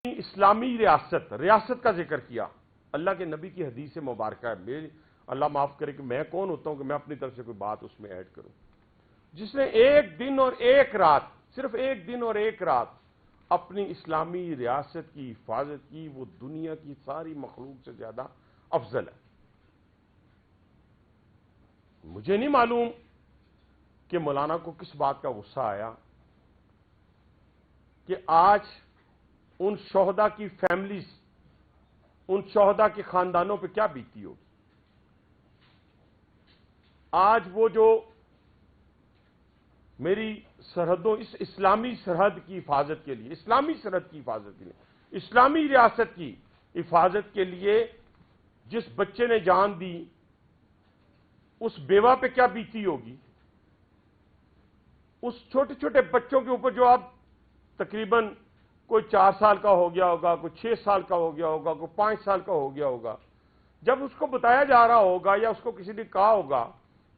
اسلامی ریاست کا ذکر کیا. اللہ کے نبی کی حدیث مبارکہ ہے. اللہ معاف کرے کہ میں کون ہوتا ہوں کہ میں اپنی طرف سے کوئی بات اس میں ایڈ کروں. جس نے ایک دن اور ایک رات، صرف ایک دن اور ایک رات اپنی اسلامی ریاست کی حفاظت کی، وہ دنیا کی ساری مخلوق سے زیادہ افضل ہے. مجھے نہیں معلوم کہ مولانا کو کس بات کا غصہ آیا کہ آج ان شہداء کی فیملیز، ان شہداء کے خاندانوں پہ کیا بیتی ہوگی. آج وہ جو میری سرحدوں، اس اسلامی سرحد کی حفاظت کے لیے، اسلامی سرحد کی حفاظت کے لیے، اسلامی ریاست کی حفاظت کے لیے جس بچے نے جان دی، اس بیوہ پہ کیا بیتی ہوگی. اس چھوٹے چھوٹے بچوں کے اوپر جو اب تقریباً کوئی 4 سال کا ہو گیا ہوگا، کوئی 6 سال کا ہو گیا ہوگا، کوئی 5 سال کا ہو گیا ہوگا، جب اس کو بتایا جا رہا ہوگا یا اس کو کسی نے کہا ہوگا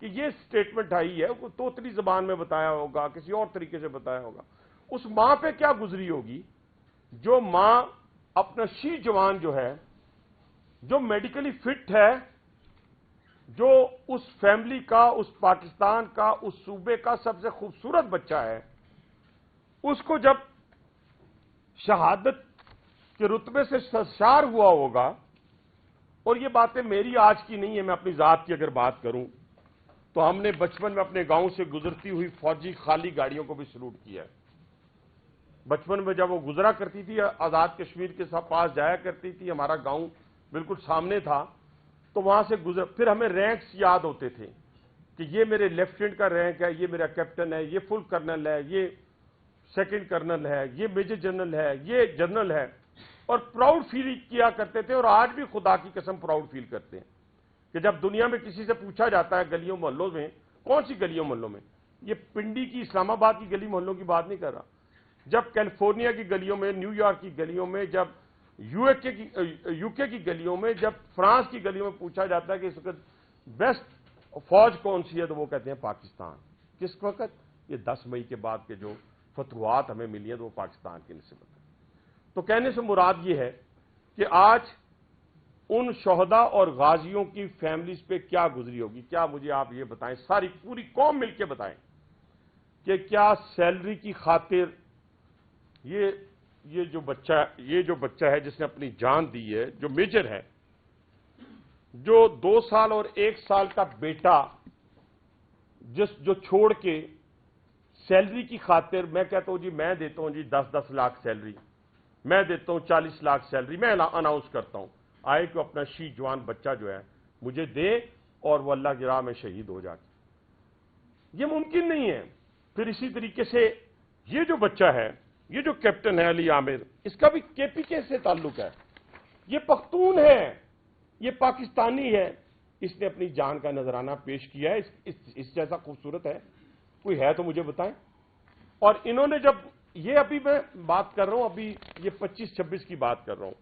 کہ یہ سٹیٹمنٹ آئی ہے، کوئی توتلی زبان میں بتایا ہوگا، کسی اور طریقے سے بتایا ہوگا، اس ماں پہ کیا گزری ہوگی. جو ماں اپنا شی جوان جو ہے، جو میڈیکلی فٹ ہے، جو اس فیملی کا، اس پاکستان کا، اس صوبے کا سب سے خوبصورت بچہ ہے، اس کو جب شہادت کے رتبے سے سرشار ہوا ہوگا. اور یہ باتیں میری آج کی نہیں ہے، میں اپنی ذات کی اگر بات کروں تو ہم نے بچپن میں اپنے گاؤں سے گزرتی ہوئی فوجی خالی گاڑیوں کو بھی سلوٹ کیا ہے. بچپن میں جب وہ گزرا کرتی تھی، آزاد کشمیر کے ساتھ پاس جایا کرتی تھی، ہمارا گاؤں بالکل سامنے تھا، تو وہاں سے پھر ہمیں رینکس یاد ہوتے تھے کہ یہ میرے لیفٹیننٹ کا رینک ہے، یہ میرا کیپٹن ہے، یہ فل کرنل ہے، یہ سیکنڈ کرنل ہے، یہ میجر جنرل ہے، یہ جنرل ہے. اور پراؤڈ فیل کیا کرتے تھے، اور آج بھی خدا کی قسم پراؤڈ فیل کرتے ہیں کہ جب دنیا میں کسی سے پوچھا جاتا ہے گلیوں محلوں میں، کون سی گلیوں محلوں میں، یہ پنڈی کی اسلام آباد کی گلی محلوں کی بات نہیں کر رہا، جب کیلیفورنیا کی گلیوں میں، نیو یارک کی گلیوں میں، جب یو کے کی گلیوں میں، جب فرانس کی گلیوں میں پوچھا جاتا ہے کہ اس وقت بیسٹ فوج کون سی ہے، تو وہ کہتے ہیں پاکستان. کس وقت؟ یہ 10 مئی کے بعد کے جو فتوحات ہمیں ملی ہیں تو وہ پاکستان کی نسبت ہے. تو کہنے سے مراد یہ ہے کہ آج ان شہداء اور غازیوں کی فیملیز پہ کیا گزری ہوگی. کیا مجھے آپ یہ بتائیں، ساری پوری قوم مل کے بتائیں کہ کیا سیلری کی خاطر یہ جو بچہ ہے جس نے اپنی جان دی ہے، جو میجر ہے، جو 2 سال اور 1 سال کا بیٹا جو چھوڑ کے سیلری کی خاطر، میں کہتا ہوں جی میں دیتا ہوں جی 10 لاکھ سیلری، میں دیتا ہوں 40 لاکھ سیلری، میں اناؤنس کرتا ہوں، آئے کہ اپنا شی جوان بچہ جو ہے مجھے دے اور وہ اللہ کی راہ میں شہید ہو جائے. یہ ممکن نہیں ہے. پھر اسی طریقے سے یہ جو بچہ ہے، یہ جو کیپٹن ہے علی عامر، اس کا بھی کے پی کے سے تعلق ہے. یہ پختون ہے، یہ پاکستانی ہے. اس نے اپنی جان کا نذرانہ پیش کیا ہے. اس جیسا خوبصورت ہے کوئی ہے تو مجھے بتائیں. اور انہوں نے جب یہ ابھی میں بات کر رہا ہوں، ابھی یہ 25-26 کی بات کر رہا ہوں،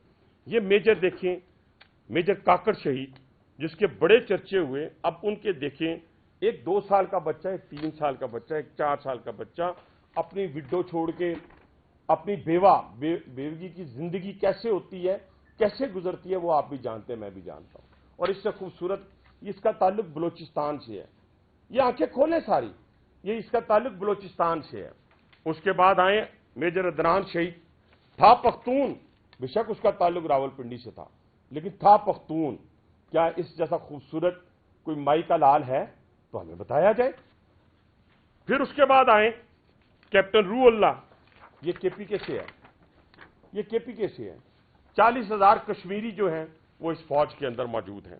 یہ میجر دیکھیں، میجر کاکڑ شہید جس کے بڑے چرچے ہوئے، اب ان کے دیکھیں، ایک 2 سال کا بچہ، ایک 3 سال کا بچہ، ایک 4 سال کا بچہ اپنی وڈو چھوڑ کے، اپنی بیوگی کی زندگی کیسے ہوتی ہے، کیسے گزرتی ہے، وہ آپ بھی جانتے ہیں، میں بھی جانتا ہوں. اور اس سے خوبصورت، اس کا تعلق بلوچستان سے ہے. یہ آنکھیں کھولیں ساری، یہ اس کا تعلق بلوچستان سے ہے. اس کے بعد آئیں میجر عدنان شہید، تھا پختون، بے شک اس کا تعلق راول پنڈی سے تھا، لیکن تھا پختون. کیا اس جیسا خوبصورت کوئی مائی کا لال ہے تو ہمیں بتایا جائے. پھر اس کے بعد آئیں کیپٹن روح اللہ، یہ کے پی کے سے ہے، یہ کے پی کے سے ہے. 40,000 کشمیری جو ہیں وہ اس فوج کے اندر موجود ہیں.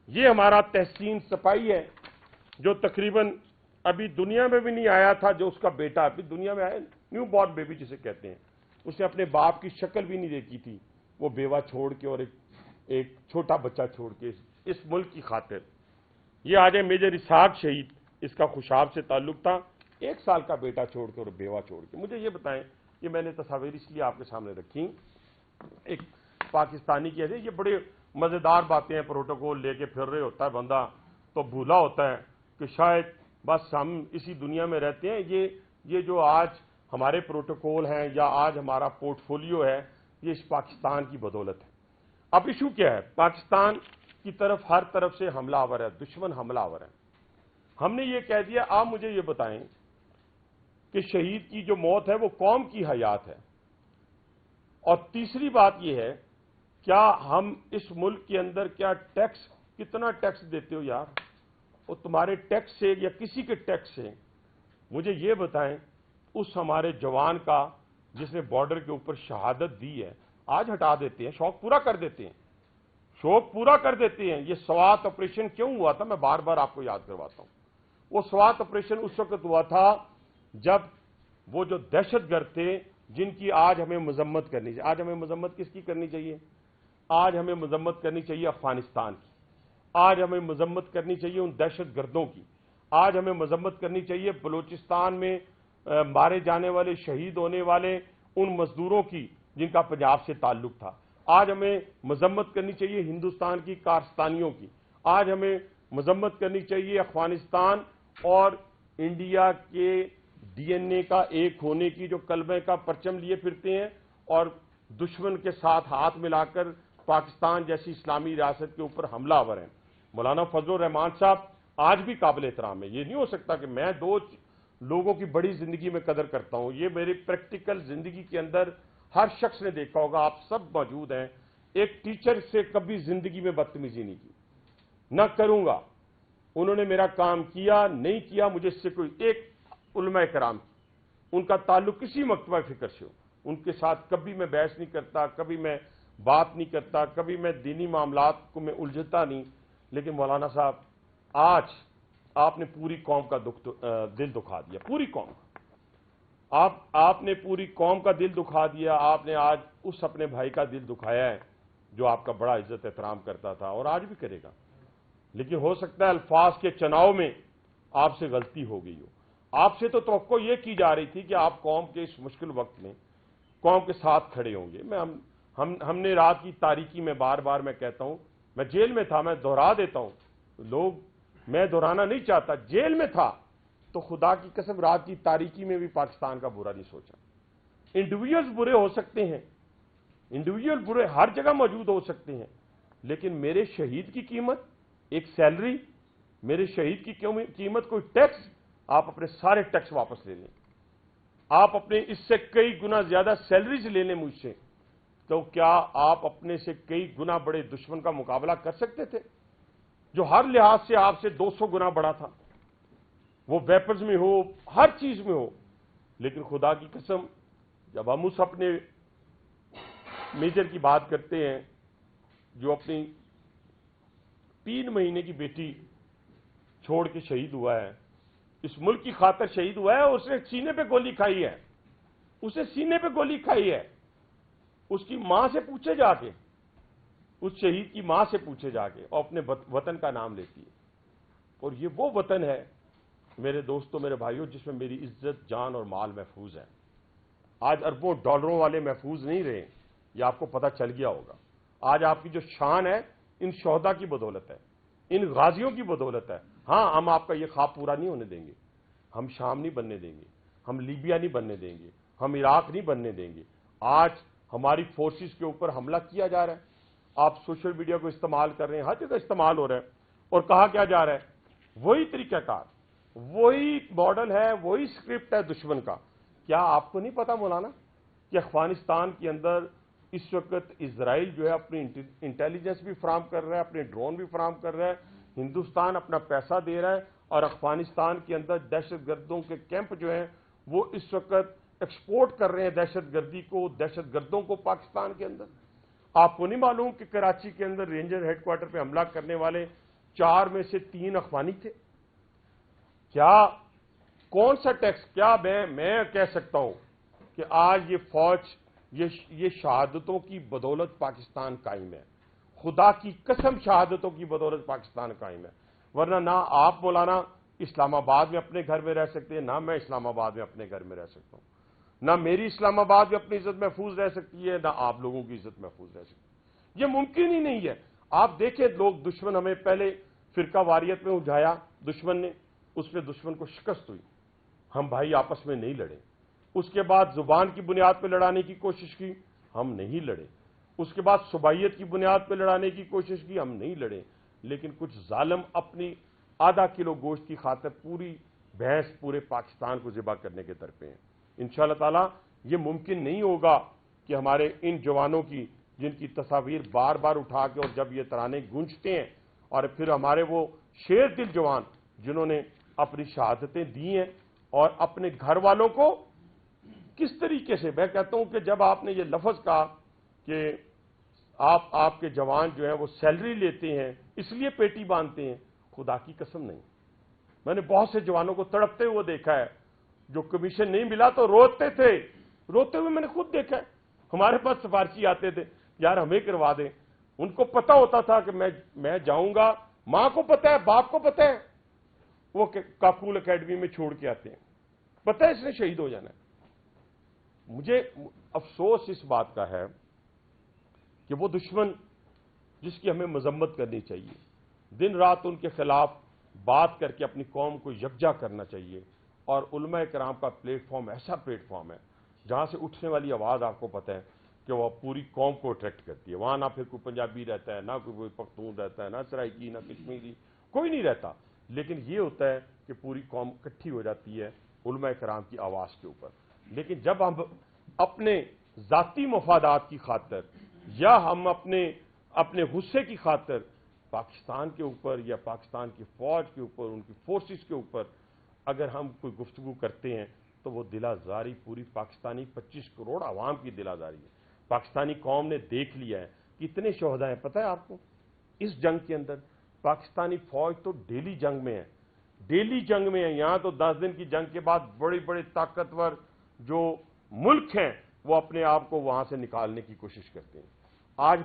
یہ ہمارا تحسین سپاہی ہے جو تقریباً ابھی دنیا میں بھی نہیں آیا تھا، جو اس کا بیٹا ابھی دنیا میں آیا، نیو بورن بیبی جسے کہتے ہیں، اس نے اپنے باپ کی شکل بھی نہیں دیکھی تھی، وہ بیوہ چھوڑ کے اور ایک چھوٹا بچہ چھوڑ کے اس ملک کی خاطر. یہ آ جائے میجر اسحاق شہید، اس کا خوشاب سے تعلق تھا، 1 سال کا بیٹا چھوڑ کے اور بیوہ چھوڑ کے. مجھے یہ بتائیں، یہ میں نے تصاویر اس لیے آپ کے سامنے رکھی، ایک پاکستانی کی ہے، یہ بڑے مزیدار باتیں ہیں، پروٹوکول لے کے پھر رہے ہوتا ہے بندہ تو بھولا ہوتا ہے کہ شاید بس ہم اسی دنیا میں رہتے ہیں. یہ جو آج ہمارے پروٹوکول ہیں یا آج ہمارا پورٹ فولیو ہے، یہ اس پاکستان کی بدولت ہے۔ اب ایشو کیا ہے؟ پاکستان کی طرف ہر طرف سے حملہ آور ہے، دشمن حملہ آور ہے۔ ہم نے یہ کہہ دیا آپ مجھے یہ بتائیں کہ شہید کی جو موت ہے وہ قوم کی حیات ہے، اور تیسری بات یہ ہے کیا ہم اس ملک کے اندر کیا ٹیکس، کتنا ٹیکس دیتے ہو یار؟ اور تمہارے ٹیکس سے یا کسی کے ٹیکس سے مجھے یہ بتائیں اس ہمارے جوان کا جس نے بارڈر کے اوپر شہادت دی ہے، آج ہٹا دیتے ہیں، شوق پورا کر دیتے ہیں، شوق پورا کر دیتے ہیں۔ یہ سوات آپریشن کیوں ہوا تھا؟ میں بار بار آپ کو یاد کرواتا ہوں۔ وہ سوات آپریشن اس وقت ہوا تھا جب وہ جو دہشت گرد تھے جن کی آج ہمیں مذمت کرنی چاہیے۔ آج ہمیں مذمت کس کی کرنی چاہیے؟ آج ہمیں مذمت کرنی چاہیے افغانستان کی، آج ہمیں مذمت کرنی چاہیے ان دہشت گردوں کی، آج ہمیں مذمت کرنی چاہیے بلوچستان میں مارے جانے والے، شہید ہونے والے ان مزدوروں کی جن کا پنجاب سے تعلق تھا، آج ہمیں مذمت کرنی چاہیے ہندوستان کی کارستانیوں کی، آج ہمیں مذمت کرنی چاہیے افغانستان اور انڈیا کے ڈی این اے کا ایک ہونے کی، جو کلمے کا پرچم لیے پھرتے ہیں اور دشمن کے ساتھ ہاتھ ملا کر پاکستان جیسی اسلامی ریاست کے اوپر حملہ آور ہیں۔ مولانا فضل الرحمان صاحب آج بھی قابل احترام ہے۔ یہ نہیں ہو سکتا کہ میں دو لوگوں کی بڑی زندگی میں قدر کرتا ہوں، یہ میری پریکٹیکل زندگی کے اندر ہر شخص نے دیکھا ہوگا، آپ سب موجود ہیں۔ ایک ٹیچر سے کبھی زندگی میں بدتمیزی نہیں کی، نہ کروں گا۔ انہوں نے میرا کام کیا نہیں کیا، مجھے اس سے کوئی، ایک علماء کرام ان کا تعلق کسی مکتبہ فکر سے ہو، ان کے ساتھ کبھی میں بحث نہیں کرتا، کبھی میں بات نہیں کرتا، کبھی میں دینی معاملات کو میں الجھتا نہیں، لیکن مولانا صاحب آج آپ نے پوری قوم کا دل دکھا دیا، پوری قوم کا، آپ نے پوری قوم کا دل دکھا دیا۔ آپ نے آج اس اپنے بھائی کا دل دکھایا ہے جو آپ کا بڑا عزت احترام کرتا تھا اور آج بھی کرے گا، لیکن ہو سکتا ہے الفاظ کے چناؤ میں آپ سے غلطی ہو گئی ہو۔ آپ سے تو توقع یہ کی جا رہی تھی کہ آپ قوم کے اس مشکل وقت میں قوم کے ساتھ کھڑے ہوں گے۔ ہم نے رات کی تاریکی میں بار بار میں کہتا ہوں، میں جیل میں تھا، میں دہرا دیتا ہوں، لوگ، میں دہرانا نہیں چاہتا، جیل میں تھا تو خدا کی قسم رات کی تاریکی میں بھی پاکستان کا برا نہیں سوچا۔ انڈیویجولز برے ہو سکتے ہیں، انڈیویجول برے ہر جگہ موجود ہو سکتے ہیں، لیکن میرے شہید کی قیمت ایک سیلری، میرے شہید کی قیمت کوئی ٹیکس، آپ اپنے سارے ٹیکس واپس لے لیں، آپ اپنے اس سے کئی گنا زیادہ سیلریز لے لیں مجھ سے، تو کیا آپ اپنے سے کئی گنا بڑے دشمن کا مقابلہ کر سکتے تھے جو ہر لحاظ سے آپ سے 200 گنا بڑا تھا، وہ ویپنز میں ہو، ہر چیز میں ہو؟ لیکن خدا کی قسم جب ہم اس اپنے میجر کی بات کرتے ہیں جو اپنی 3 مہینے کی بیٹی چھوڑ کے شہید ہوا ہے، اس ملک کی خاطر شہید ہوا ہے، اور اس نے سینے پہ گولی کھائی ہے، اسے سینے پہ گولی کھائی ہے، اس کی ماں سے پوچھے جا کے، اس شہید کی ماں سے پوچھے جا کے، اور اپنے وطن کا نام لیتی ہے، اور یہ وہ وطن ہے میرے دوستوں، میرے بھائیوں، جس میں میری عزت، جان اور مال محفوظ ہے۔ آج اربوں ڈالروں والے محفوظ نہیں رہے، یہ آپ کو پتہ چل گیا ہوگا۔ آج آپ کی جو شان ہے ان شہداء کی بدولت ہے، ان غازیوں کی بدولت ہے۔ ہاں، ہم آپ کا یہ خواب پورا نہیں ہونے دیں گے، ہم شام نہیں بننے دیں گے، ہم لیبیا نہیں بننے دیں گے، ہم عراق نہیں بننے دیں گے۔ آج ہماری فورسز کے اوپر حملہ کیا جا رہا ہے، آپ سوشل میڈیا کو استعمال کر رہے ہیں، ہر جگہ استعمال ہو رہا ہے، اور کہا کیا جا رہا ہے؟ وہی طریقہ کار، وہی ماڈل ہے، وہی اسکرپٹ ہے دشمن کا۔ کیا آپ کو نہیں پتا مولانا کہ افغانستان کے اندر اس وقت اسرائیل جو ہے اپنی انٹیلیجنس بھی فراہم کر رہا ہے، اپنے ڈرون بھی فراہم کر رہا ہے، ہندوستان اپنا پیسہ دے رہا ہے، اور افغانستان کے اندر دہشت گردوں کے کیمپ جو ہیں وہ اس وقت ایکسپورٹ کر رہے ہیں دہشت گردی کو، دہشت گردوں کو پاکستان کے اندر۔ آپ کو نہیں معلوم کہ کراچی کے اندر رینجر ہیڈ کوارٹر پہ حملہ کرنے والے 4 میں سے 3 افغانی تھے؟ کیا کون سا ٹیکس؟ کیا میں کہہ سکتا ہوں کہ آج یہ فوج، یہ شہادتوں کی بدولت پاکستان قائم ہے، خدا کی قسم شہادتوں کی بدولت پاکستان قائم ہے، ورنہ نہ آپ مولانا اسلام آباد میں اپنے گھر میں رہ سکتے ہیں، نہ میں اسلام آباد میں اپنے گھر میں رہ سکتا ہوں، نہ میری اسلام آباد میں اپنی عزت محفوظ رہ سکتی ہے، نہ آپ لوگوں کی عزت محفوظ رہ سکتی ہے۔ یہ ممکن ہی نہیں ہے۔ آپ دیکھیں، لوگ، دشمن ہمیں پہلے فرقہ واریت میں الجھایا دشمن نے، اس میں دشمن کو شکست ہوئی، ہم بھائی آپس میں نہیں لڑے۔ اس کے بعد زبان کی بنیاد پہ لڑانے کی کوشش کی، ہم نہیں لڑے. اس کے بعد صوبائیت کی بنیاد پہ لڑانے کی کوشش کی, ہم نہیں لڑے. لیکن کچھ ظالم اپنی آدھا کلو گوشت کی خاطر پوری بھینس پورے پاکستان کو ذبح کرنے کے درپے ہیں. انشاءاللہ تعالی یہ ممکن نہیں ہوگا کہ ہمارے ان جوانوں کی, جن کی تصاویر بار بار اٹھا کے اور جب یہ ترانے گونجتے ہیں, اور پھر ہمارے وہ شیر دل جوان جنہوں نے اپنی شہادتیں دی ہیں اور اپنے گھر والوں کو کس طریقے سے, میں کہتا ہوں کہ جب آپ نے یہ لفظ کہا کہ آپ کے جوان جو ہیں وہ سیلری لیتے ہیں اس لیے پیٹی باندھتے ہیں, خدا کی قسم نہیں. میں نے بہت سے جوانوں کو تڑپتے ہوئے دیکھا ہے, جو کمیشن نہیں ملا تو روتے تھے, روتے ہوئے میں نے خود دیکھا ہے. ہمارے پاس سفارشی آتے تھے, یار ہمیں کروا دیں. ان کو پتا ہوتا تھا کہ میں جاؤں گا, ماں کو پتا ہے, باپ کو پتا ہے, وہ کاکول اکیڈمی میں چھوڑ کے آتے ہیں, پتا ہے اس نے شہید ہو جانا ہے. مجھے افسوس اس بات کا ہے کہ وہ دشمن جس کی ہمیں مذمت کرنی چاہیے, دن رات ان کے خلاف بات کر کے اپنی قوم کو یکجا کرنا چاہیے. اور علماء کرام کا پلیٹ فارم ایسا پلیٹ فارم ہے جہاں سے اٹھنے والی آواز آپ کو پتہ ہے کہ وہ پوری قوم کو اٹریکٹ کرتی ہے. وہاں نہ پھر کوئی پنجابی رہتا ہے, نہ کوئی پختون رہتا ہے, نہ سرائکی, نہ کشمیری, کوئی نہیں رہتا. لیکن یہ ہوتا ہے کہ پوری قوم اکٹھی ہو جاتی ہے علماء کرام کی آواز کے اوپر. لیکن جب ہم اپنے ذاتی مفادات کی خاطر یا ہم اپنے غصے کی خاطر پاکستان کے اوپر یا پاکستان کی فوج کے اوپر, ان کی فورسز کے اوپر اگر ہم کوئی گفتگو کرتے ہیں تو وہ دل آزاری پوری پاکستانی 25 کروڑ عوام کی دل آزاری ہے. پاکستانی قوم نے دیکھ لیا ہے کہ اتنے شہداء ہیں. پتہ ہے آپ کو اس جنگ کے اندر پاکستانی فوج تو ڈیلی جنگ میں ہے, ڈیلی جنگ میں ہے. یہاں تو 10 دن کی جنگ کے بعد بڑے بڑے طاقتور جو ملک ہیں وہ اپنے آپ کو وہاں سے نکالنے کی کوشش کرتے ہیں. آج